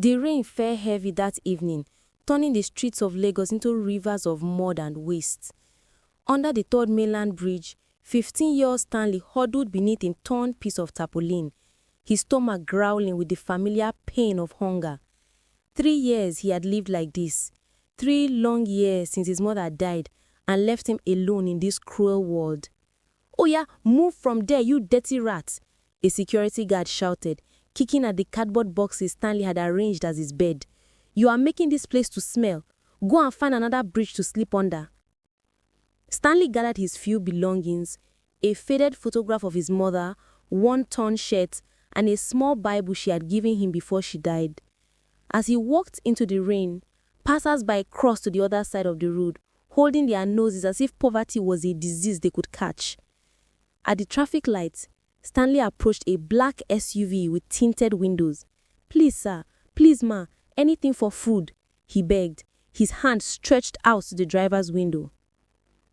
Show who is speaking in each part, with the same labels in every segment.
Speaker 1: The rain fell heavy that evening, turning the streets of Lagos into rivers of mud and waste. Under the third mainland bridge, 15-year-old Stanley huddled beneath a torn piece of tarpaulin, his stomach growling with the familiar pain of hunger. 3 years he had lived like this, 3 long years since his mother died and left him alone in this cruel world. "Oh yeah, move from there, you dirty rat," a security guard shouted, kicking at the cardboard boxes Stanley had arranged as his bed. "You are making this place to smell. Go and find another bridge to sleep under." Stanley gathered his few belongings, a faded photograph of his mother, one torn shirt, and a small Bible she had given him before she died. As he walked into the rain, passers-by crossed to the other side of the road, holding their noses as if poverty was a disease they could catch. At the traffic lights, Stanley approached a black SUV with tinted windows. "Please, sir, please, ma, anything for food," he begged, his hand stretched out to the driver's window.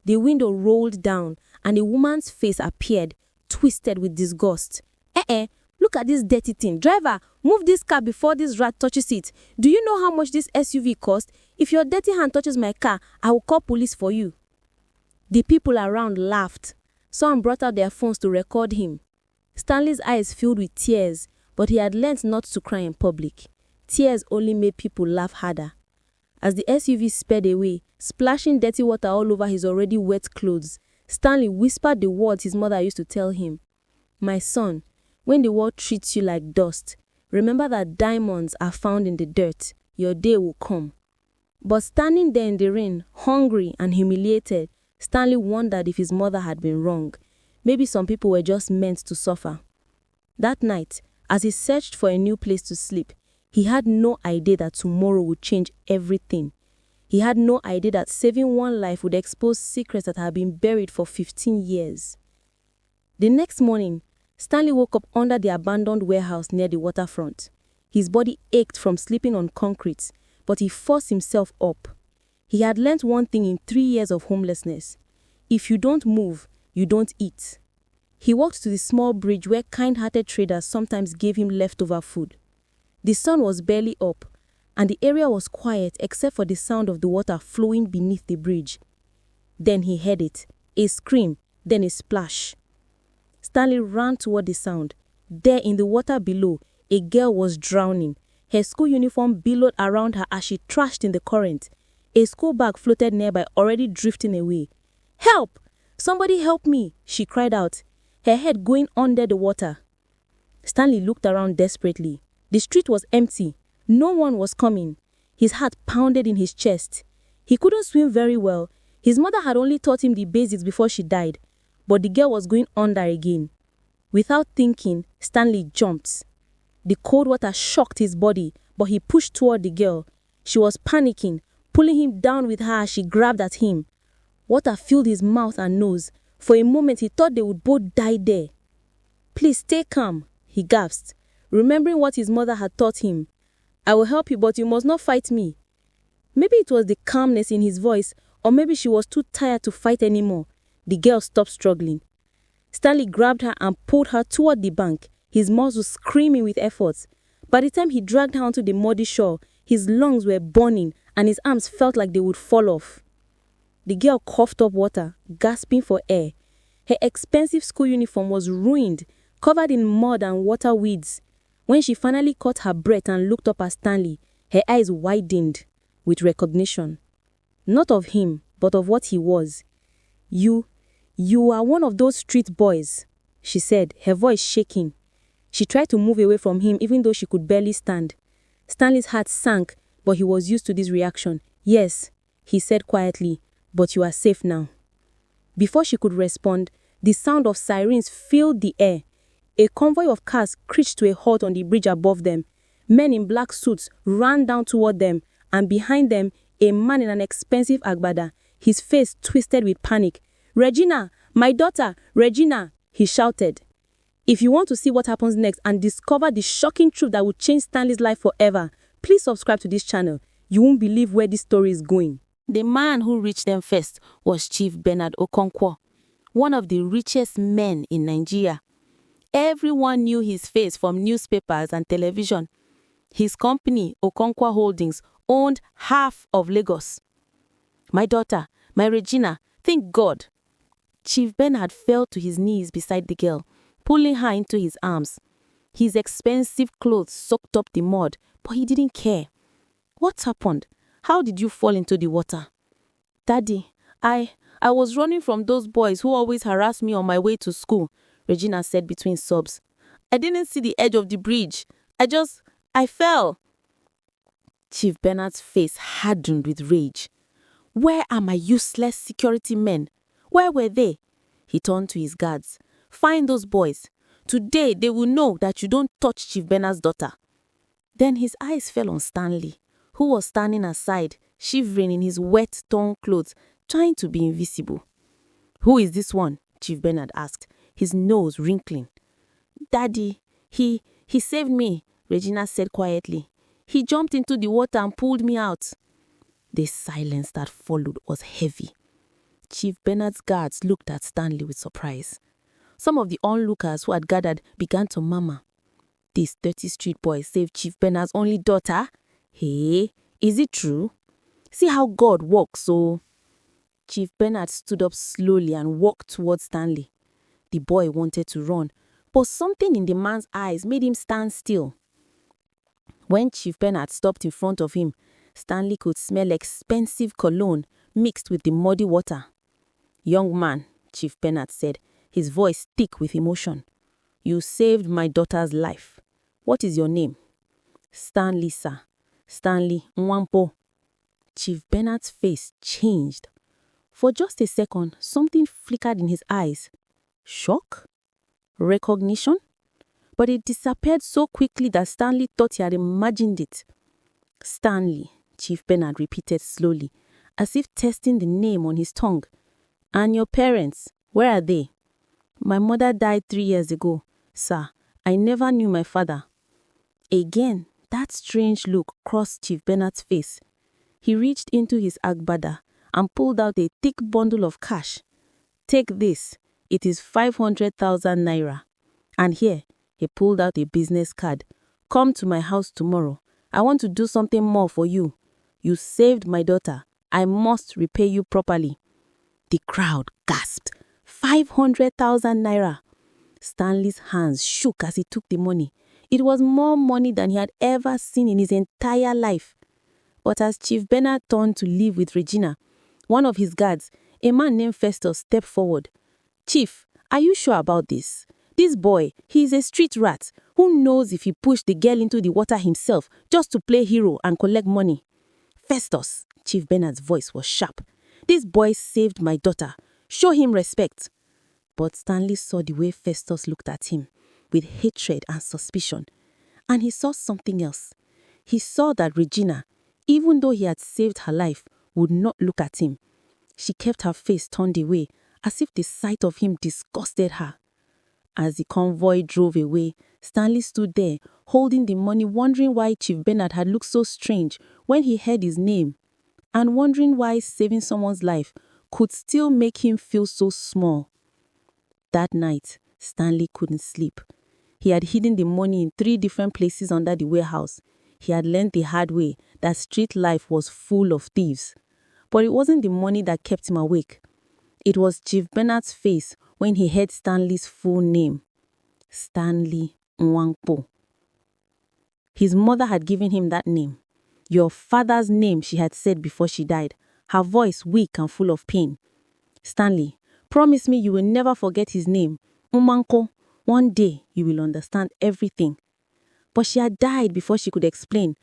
Speaker 1: The window rolled down, and a woman's face appeared, twisted with disgust. Look at this dirty thing. Driver, move this car before this rat touches it. Do you know how much this SUV cost? If your dirty hand touches my car, I will call police for you." The people around laughed. Some brought out their phones to record him. Stanley's eyes filled with tears, but he had learnt not to cry in public. Tears only made people laugh harder. As the SUV sped away, splashing dirty water all over his already wet clothes, Stanley whispered the words his mother used to tell him. "My son, when the world treats you like dust, remember that diamonds are found in the dirt. Your day will come." But standing there in the rain, hungry and humiliated, Stanley wondered if his mother had been wrong. Maybe some people were just meant to suffer. That night, as he searched for a new place to sleep, he had no idea that tomorrow would change everything. He had no idea that saving one life would expose secrets that had been buried for 15 years. The next morning, Stanley woke up under the abandoned warehouse near the waterfront. His body ached from sleeping on concrete, but he forced himself up. He had learnt one thing in 3 years of homelessness. If you don't move, you don't eat. He walked to the small bridge where kind-hearted traders sometimes gave him leftover food. The sun was barely up, and the area was quiet except for the sound of the water flowing beneath the bridge. Then he heard it, a scream, then a splash. Stanley ran toward the sound. There in the water below, a girl was drowning. Her school uniform billowed around her as she thrashed in the current. A school bag floated nearby, already drifting away. "Help! Somebody help me!" she cried out, her head going under the water. Stanley looked around desperately. The street was empty. No one was coming. His heart pounded in his chest. He couldn't swim very well. His mother had only taught him the basics before she died. But the girl was going under again. Without thinking, Stanley jumped. The cold water shocked his body, but he pushed toward the girl. She was panicking, pulling him down with her as she grabbed at him. Water filled his mouth and nose. For a moment, he thought they would both die there. "Please stay calm," he gasped, remembering what his mother had taught him. "I will help you, but you must not fight me." Maybe it was the calmness in his voice, or maybe she was too tired to fight anymore. The girl stopped struggling. Stanley grabbed her and pulled her toward the bank, his muscles screaming with effort. By the time he dragged her onto the muddy shore, his lungs were burning and his arms felt like they would fall off. The girl coughed up water, gasping for air. Her expensive school uniform was ruined, covered in mud and water weeds. When she finally caught her breath and looked up at Stanley, her eyes widened with recognition. Not of him, but of what he was. You are one of those street boys," she said, her voice shaking. She tried to move away from him even though she could barely stand. Stanley's heart sank, but he was used to this reaction. "Yes," he said quietly, "but you are safe now." Before she could respond, the sound of sirens filled the air. A convoy of cars screeched to a halt on the bridge above them. Men in black suits ran down toward them, and behind them, a man in an expensive agbada, his face twisted with panic. "Regina, my daughter, Regina," he shouted. If you want to see what happens next and discover the shocking truth that will change Stanley's life forever, please subscribe to this channel. You won't believe where this story is going. The man who reached them first was Chief Bernard Okonkwo, one of the richest men in Nigeria. Everyone knew his face from newspapers and television. His company, Okonkwo Holdings, owned half of Lagos. My daughter, my Regina, thank God. Chief Bernard fell to his knees beside the girl, pulling her into his arms. His expensive clothes soaked up the mud, but he didn't care. What happened? How did you fall into the water? Daddy, I was running from those boys who always harassed me on my way to school, Regina said between sobs. I didn't see the edge of the bridge. I fell. Chief Bernard's face hardened with rage. Where are my useless security men? Where were they? He turned to his guards. Find those boys. Today they will know that you don't touch Chief Bernard's daughter. Then his eyes fell on Stanley, who was standing aside, shivering in his wet, torn clothes, trying to be invisible. Who is this one? Chief Bernard asked, his nose wrinkling. Daddy, he saved me, Regina said quietly. He jumped into the water and pulled me out. The silence that followed was heavy. Chief Bernard's guards looked at Stanley with surprise. Some of the onlookers who had gathered began to murmur. This dirty street boy saved Chief Bernard's only daughter? Hey, is it true? See how God works, so... Chief Bernard stood up slowly and walked towards Stanley. The boy wanted to run, but something in the man's eyes made him stand still. When Chief Bernard stopped in front of him, Stanley could smell expensive cologne mixed with the muddy water. Young man, Chief Bernard said, his voice thick with emotion. You saved my daughter's life. What is your name? Stanley, sir. Stanley Nwampo. Chief Bernard's face changed. For just a second, something flickered in his eyes. Shock? Recognition? But it disappeared so quickly that Stanley thought he had imagined it. Stanley, Chief Bernard repeated slowly, as if testing the name on his tongue. And your parents, where are they? My mother died 3 years ago, sir. I never knew my father. Again, that strange look crossed Chief Bernard's face. He reached into his agbada and pulled out a thick bundle of cash. Take this. It is 500,000 naira. And here, he pulled out a business card. Come to my house tomorrow. I want to do something more for you. You saved my daughter. I must repay you properly. The crowd gasped. 500,000 naira. Stanley's hands shook as he took the money. It was more money than he had ever seen in his entire life. But as Chief Bernard turned to leave with Regina, one of his guards, a man named Festus, stepped forward. Chief, are you sure about this? This boy, he is a street rat. Who knows if he pushed the girl into the water himself just to play hero and collect money? Festus, Chief Bernard's voice was sharp. This boy saved my daughter. Show him respect. But Stanley saw the way Festus looked at him, with hatred and suspicion. And he saw something else. He saw that Regina, even though he had saved her life, would not look at him. She kept her face turned away, as if the sight of him disgusted her. As the convoy drove away, Stanley stood there, holding the money, wondering why Chief Bernard had looked so strange when he heard his name, and wondering why saving someone's life could still make him feel so small. That night, Stanley couldn't sleep. He had hidden the money in 3 different places under the warehouse. He had learned the hard way that street life was full of thieves. But it wasn't the money that kept him awake. It was Chief Bernard's face when he heard Stanley's full name. Stanley Nwampo. His mother had given him that name. Your father's name, she had said before she died, her voice weak and full of pain. Stanley, promise me you will never forget his name. Umanko. One day you will understand everything. But she had died before she could explain,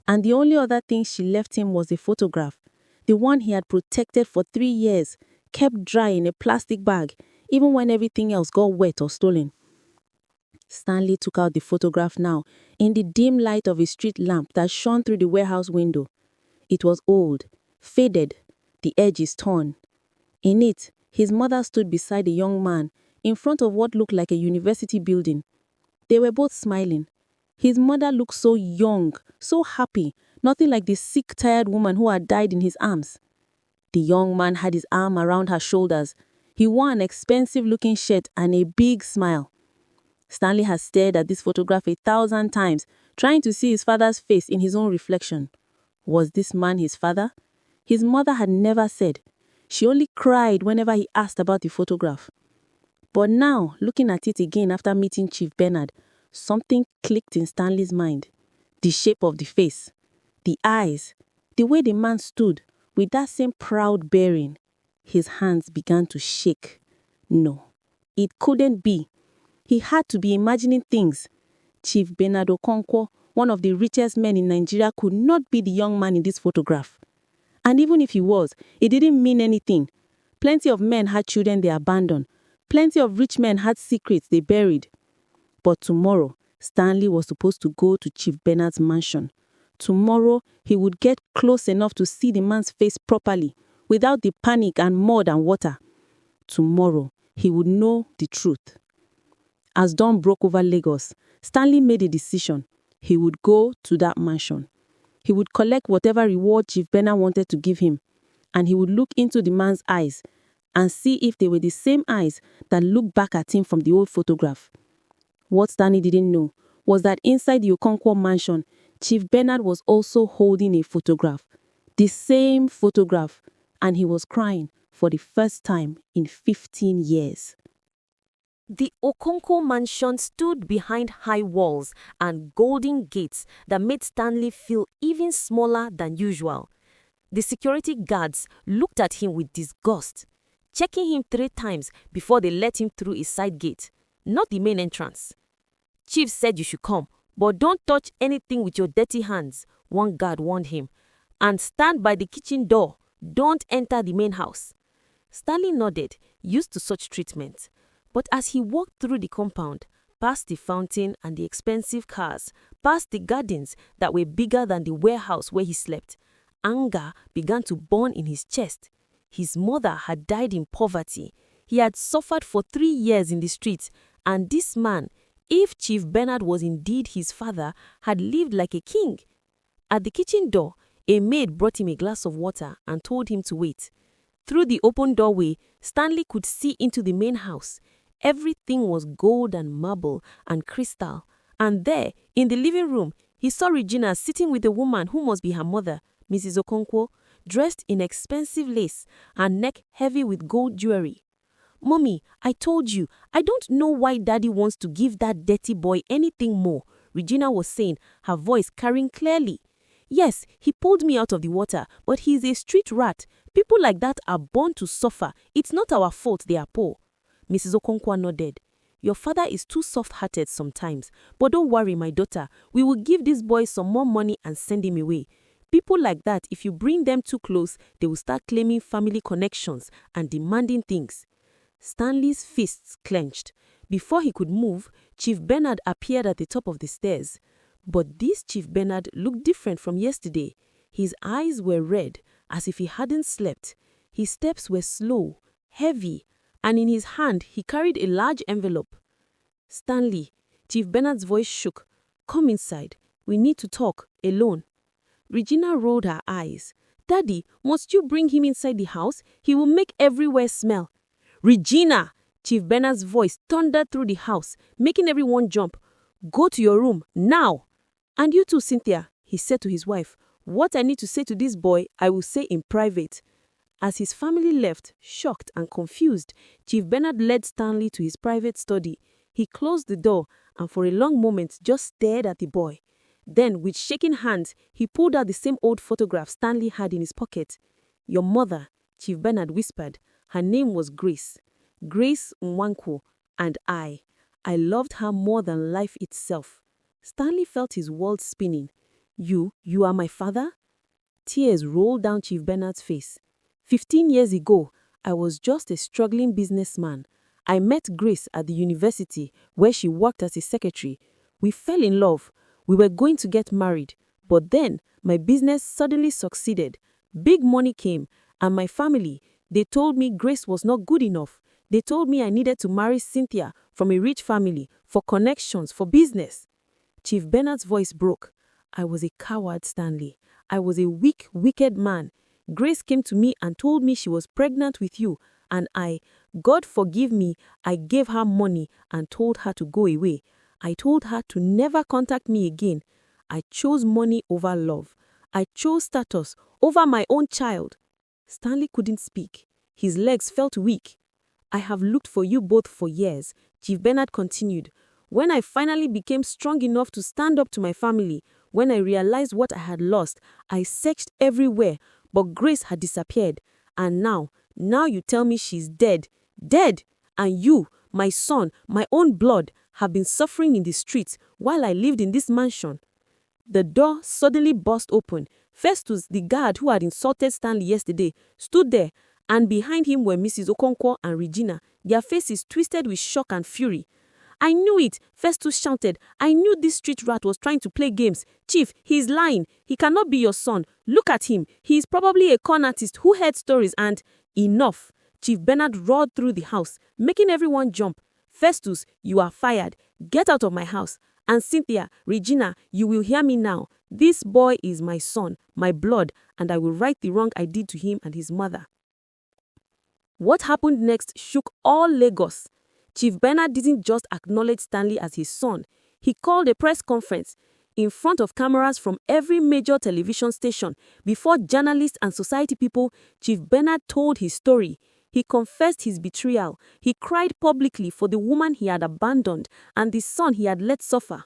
Speaker 1: and the only other thing she left him was a photograph, the one he had protected for 3 years, kept dry in a plastic bag, even when everything else got wet or stolen. Stanley took out the photograph now, in the dim light of a street lamp that shone through the warehouse window. It was old, faded, the edges torn. In it, his mother stood beside a young man, in front of what looked like a university building. They were both smiling. His mother looked so young, so happy, nothing like the sick, tired woman who had died in his arms. The young man had his arm around her shoulders. He wore an expensive-looking shirt and a big smile. Stanley had stared at this photograph 1,000 times,
Speaker 2: trying to see his father's face in his own reflection. Was this man his father? His mother had never said. She only cried whenever he asked about the photograph. But now, looking at it again after meeting Chief Bernard, something clicked in Stanley's mind. The shape of the face, the eyes, the way the man stood with that same proud bearing. His hands began to shake. No, it couldn't be. He had to be imagining things. Chief Bernard Okonkwo, one of the richest men in Nigeria, could not be the young man in this photograph. And even if he was, it didn't mean anything. Plenty of men had children they abandoned. Plenty of rich men had secrets they buried. But tomorrow, Stanley was supposed to go to Chief Bernard's mansion. Tomorrow, he would get close enough to see the man's face properly, without the panic and mud and water. Tomorrow, he would know the truth. As dawn broke over Lagos, Stanley made a decision. He would go to that mansion. He would collect whatever reward Chief Bernard wanted to give him, and he would look into the man's eyes and see if they were the same eyes that looked back at him from the old photograph. What Stanley didn't know was that inside the Okonkwo mansion, Chief Bernard was also holding a photograph, the same photograph, and he was crying for the first time in 15 years.
Speaker 1: The Okonkwo mansion stood behind high walls and golden gates that made Stanley feel even smaller than usual. The security guards looked at him with disgust, checking him 3 times before they let him through a side gate, not the main entrance. Chief said you should come, but don't touch anything with your dirty hands, one guard warned him, and stand by the kitchen door. Don't enter the main house. Stanley nodded, used to such treatment. But as he walked through the compound, past the fountain and the expensive cars, past the gardens that were bigger than the warehouse where he slept, anger began to burn in his chest. His mother had died in poverty. He had suffered for 3 years in the streets, and this man, if Chief Bernard was indeed his father, had lived like a king. At the kitchen door, a maid brought him a glass of water and told him to wait. Through the open doorway, Stanley could see into the main house. Everything was gold and marble and crystal. And there, in the living room, he saw Regina sitting with a woman who must be her mother, Mrs. Okonkwo, dressed in expensive lace, her neck heavy with gold jewelry. "Mommy, I told you, I don't know why Daddy wants to give that dirty boy anything more," Regina was saying, her voice carrying clearly. "Yes, he pulled me out of the water, but he's a street rat. People like that are born to suffer. It's not our fault they are poor." Mrs. Okonkwo nodded. "Your father is too soft-hearted sometimes. But don't worry, my daughter. We will give this boy some more money and send him away. People like that, if you bring them too close, they will start claiming family connections and demanding things." Stanley's fists clenched. Before he could move, Chief Bernard appeared at the top of the stairs. But this Chief Bernard looked different from yesterday. His eyes were red, as if he hadn't slept. His steps were slow, heavy, and in his hand he carried a large envelope. "Stanley," Chief Bernard's voice shook. "Come inside. We need to talk, alone." Regina rolled her eyes. "Daddy, must you bring him inside the house? He will make everywhere smell." "Regina!" Chief Bernard's voice thundered through the house, making everyone jump. "Go to your room, now!" "And you too, Cynthia," he said to his wife. "What I need to say to this boy, I will say in private." As his family left, shocked and confused, Chief Bernard led Stanley to his private study. He closed the door and for a long moment just stared at the boy. Then, with shaking hands, he pulled out the same old photograph Stanley had in his pocket. "Your mother," Chief Bernard whispered. "Her name was Grace. Grace Nwankwo, and I loved her more than life itself." Stanley felt his world spinning. You are my father?" Tears rolled down Chief Bernard's face. 15 years ago, I was just a struggling businessman. I met Grace at the university where she worked as a secretary. We fell in love. We were going to get married. But then, my business suddenly succeeded. Big money came, and my family, they told me Grace was not good enough. They told me I needed to marry Cynthia from a rich family, for connections, for business. Chief Bernard's voice broke. "I was a coward, Stanley. I was a weak, wicked man. Grace came to me and told me she was pregnant with you, and God forgive me, I gave her money and told her to go away. I told her to never contact me again.
Speaker 2: I chose money over love. I chose status over my own child. Stanley couldn't speak. His legs felt weak. I have looked for you both for years, Chief Bernard continued. When I finally became strong enough to stand up to my family, when I realized what I had lost, I searched everywhere, but Grace had disappeared. And now you tell me she's dead. Dead! And you, my son, my own blood, have been suffering in the streets while I lived in this mansion. The door suddenly burst open. Festus, the guard who had insulted Stanley yesterday, stood there, and behind him were Mrs. Okonkwo and Regina, their faces twisted with shock and fury. I knew it, Festus shouted. I knew this street rat was trying to play games. Chief, he is lying. He cannot be your son. Look at him. He is probably a con artist who heard stories and... Enough. Chief Bernard roared through the house, making everyone jump. Festus, you are fired. Get out of my house. And Cynthia, Regina, you will hear me now. This boy is my son, my blood, and I will right the wrong I did to him and his mother. What happened next shook all Lagos. Chief Bernard didn't just acknowledge Stanley as his son. He called a press conference in front of cameras from every major television station. Before journalists and society people, Chief Bernard told his story. He confessed his betrayal. He cried publicly for the woman he had abandoned and the son he had let suffer.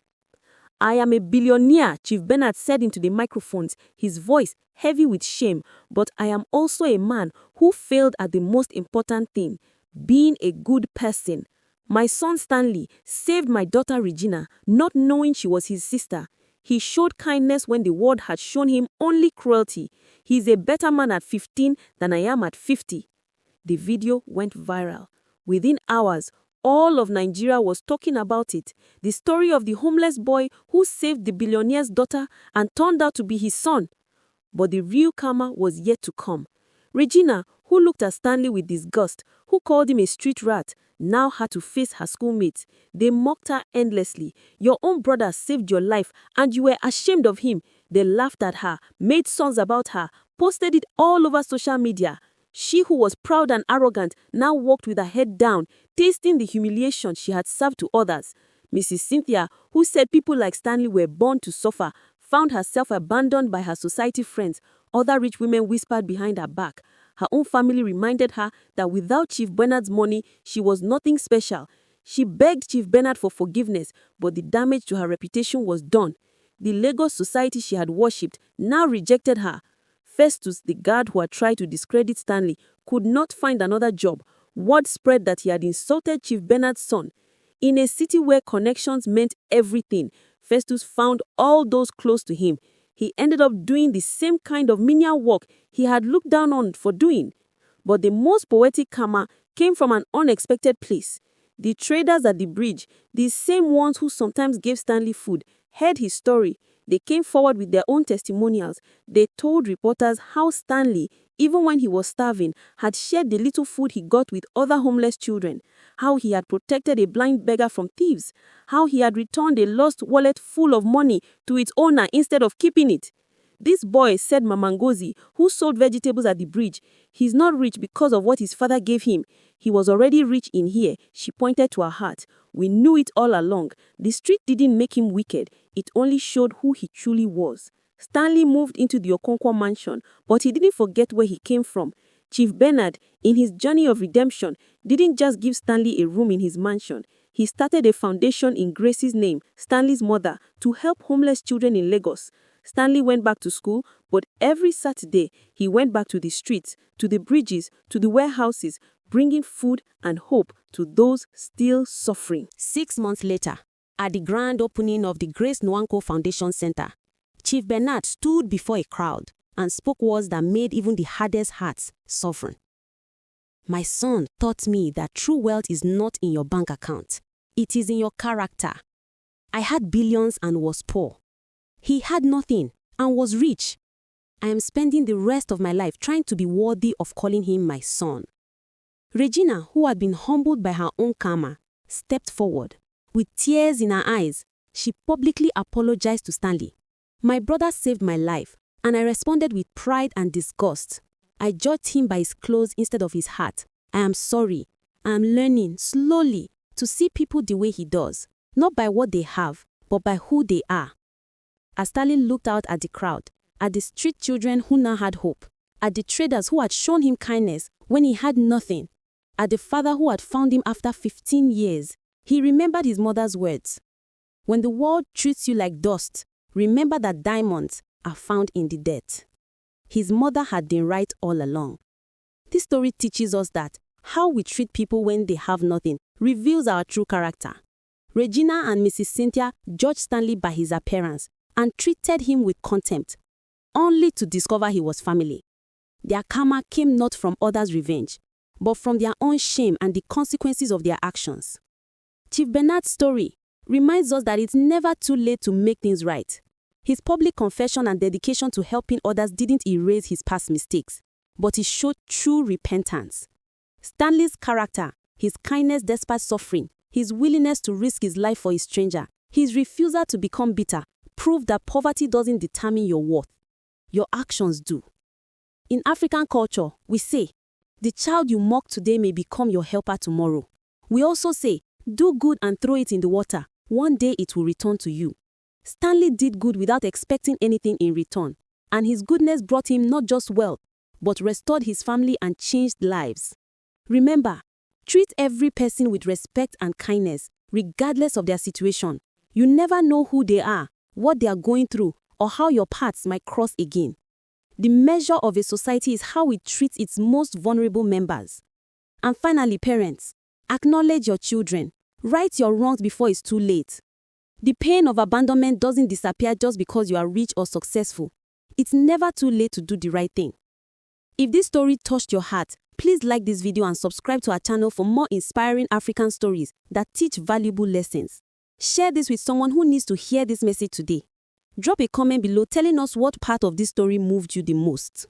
Speaker 2: I am a billionaire, Chief Bernard said into the microphones, his voice heavy with shame, but I am also a man who failed at the most important thing, being a good person. My son Stanley saved my daughter Regina, not knowing she was his sister. He showed kindness when the world had shown him only cruelty. He is a better man at 15 than I am at 50. The video went viral. Within hours, all of Nigeria was talking about it. The story of the homeless boy who saved the billionaire's daughter and turned out to be his son. But the real karma was yet to come. Regina, who looked at Stanley with disgust, who called him a street rat, now had to face her schoolmates. They mocked her endlessly. Your own brother saved your life and you were ashamed of him. They laughed at her, made songs about her, posted it all over social media. She who was proud and arrogant now walked with her head down, tasting the humiliation she had served to others. Mrs. Cynthia, who said people like Stanley were born to suffer, found herself abandoned by her society friends. Other rich women whispered behind her back. Her own family reminded her that without Chief Bernard's money, she was nothing special. She begged Chief Bernard for forgiveness, but the damage to her reputation was done. The Lagos society she had worshipped now rejected her. Festus, the guard who had tried to discredit Stanley, could not find another job. Word spread that he had insulted Chief Bernard's son. In a city where connections meant everything, Festus found all those close to him. He ended up doing the same kind of menial work he had looked down on for doing. But the most poetic karma came from an unexpected place. The traders at the bridge, the same ones who sometimes gave Stanley food, heard his story. They came forward with their own testimonials. They told reporters how Stanley, even when he was starving, had shared the little food he got with other homeless children, how he had protected a blind beggar from thieves, how he had returned a lost wallet full of money to its owner instead of keeping it. This boy, said Mama Ngozi, who sold vegetables at the bridge, he's not rich because of what his father gave him. He was already rich in here, she pointed to her heart. We knew it all along. The street didn't make him wicked. It only showed who he truly was. Stanley moved into the Okonkwo mansion, but he didn't forget where he came from. Chief Bernard, in his journey of redemption, didn't just give Stanley a room in his mansion. He started a foundation in Grace's name, Stanley's mother, to help homeless children in Lagos. Stanley went back to school, but every Saturday, he went back to the streets, to the bridges, to the warehouses, bringing food and hope to those still suffering.
Speaker 1: 6 months later, at the grand opening of the Grace Nwankwo Foundation Center, Chief Bernard stood before a crowd and spoke words that made even the hardest hearts soften. My son taught me that true wealth is not in your bank account. It is in your character. I had billions and was poor. He had nothing and was rich. I am spending the rest of my life trying to be worthy of calling him my son. Regina, who had been humbled by her own karma, stepped forward. With tears in her eyes, she publicly apologized to Stanley. My brother saved my life, and I responded with pride and disgust. I judged him by his clothes instead of his heart. I am sorry. I am learning slowly to see people the way he does, not by what they have, but by who they are. as Stanley looked out at the crowd, at the street children who now had hope, at the traders who had shown him kindness when he had nothing, at the father who had found him after 15 years, he remembered his mother's words. When the world treats you like dust, remember that diamonds are found in the dirt. His mother had been right all along. This story teaches us that how we treat people when they have nothing reveals our true character. Regina and Mrs. Cynthia judged Stanley by his appearance and treated him with contempt, only to discover he was family. Their karma came not from others' revenge, but from their own shame and the consequences of their actions. Chief Bernard's story reminds us that it's never too late to make things right. His public confession and dedication to helping others didn't erase his past mistakes, but it showed true repentance. Stanley's character, his kindness despite suffering, his willingness to risk his life for a stranger, his refusal to become bitter, proved that poverty doesn't determine your worth. Your actions do. In African culture, we say, the child you mock today may become your helper tomorrow. We also say, do good and throw it in the water. One day it will return to you. Stanley did good without expecting anything in return, and his goodness brought him not just wealth, but restored his family and changed lives. Remember, treat every person with respect and kindness, regardless of their situation. You never know who they are, what they are going through, or how your paths might cross again. The measure of a society is how it treats its most vulnerable members. And finally, parents, acknowledge your children. Right your wrongs before it's too late. The pain of abandonment doesn't disappear just because you are rich or successful. It's never too late to do the right thing. If this story touched your heart, please like this video and subscribe to our channel for more inspiring African stories that teach valuable lessons. Share this with someone who needs to hear this message today. Drop a comment below telling us what part of this story moved you the most.